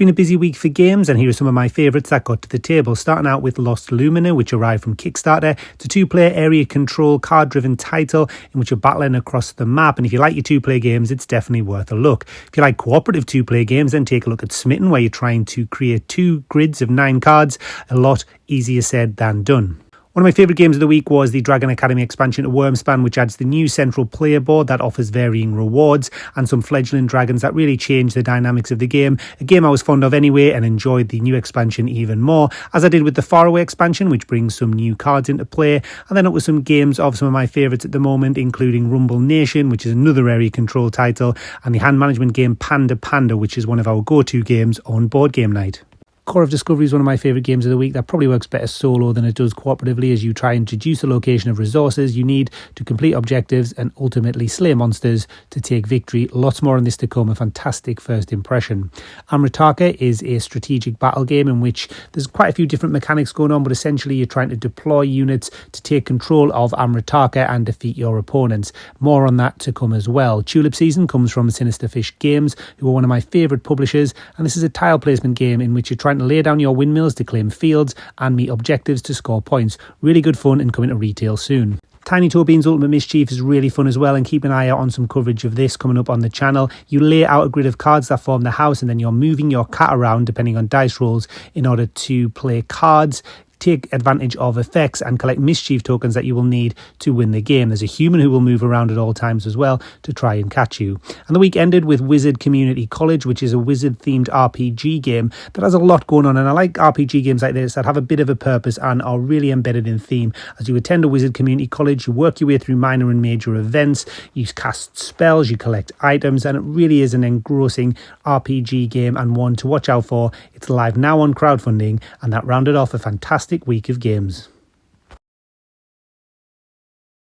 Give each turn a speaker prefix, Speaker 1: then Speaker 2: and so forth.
Speaker 1: been a busy week for games, and here are some of my favourites that got to the table, starting out with Lost Lumina, which arrived from Kickstarter. It's a two-player area control card-driven title in which you're battling across the map, and if you like your two-player games, it's definitely worth a look. If you like cooperative two-player games, then take a look at Smitten, where you're trying to create 2 grids of 9 cards. A lot easier said than done. One of my favourite games of the week was the Dragon Academy expansion to Wyrmspan, which adds the new central player board that offers varying rewards and some fledgling dragons that really change the dynamics of the game. A game I was fond of anyway and enjoyed the new expansion even more, as I did with the Faraway expansion, which brings some new cards into play, and then up with some games of some of my favourites at the moment, including Rumble Nation, which is another area control title, and the hand management game Panda Panda, which is one of our go-to games on Board Game Night. Core of Discovery is one of my favourite games of the week that probably works better solo than it does cooperatively, as you try and deduce the location of resources you need to complete objectives and ultimately slay monsters to take victory. Lots more on this to come, a fantastic first impression. Amritaka is a strategic battle game in which there's quite a few different mechanics going on, but essentially you're trying to deploy units to take control of Amritaka and defeat your opponents. More on that to come as well. Tulip Season comes from Sinister Fish Games, who are one of my favourite publishers, and this is a tile placement game in which you're trying to lay down your windmills to claim fields and meet objectives to score points. Really good fun and coming to retail soon. Tiny Toe Beans Ultimate Mischief is really fun as well, and keep an eye out on some coverage of this coming up on the channel. You lay out a grid of cards that form the house, and then you're moving your cat around depending on dice rolls in order to play cards, take advantage of effects, and collect mischief tokens that you will need to win the game. There's a human who will move around at all times as well to try and catch you. And the week ended with Wizard Community College, which is a wizard-themed RPG game that has a lot going on, and I like RPG games like this that have a bit of a purpose and are really embedded in theme. As you attend a Wizard Community College, you work your way through minor and major events, you cast spells, you collect items, and it really is an engrossing RPG game and one to watch out for. It's live now on crowdfunding, and that rounded off a fantastic week of games.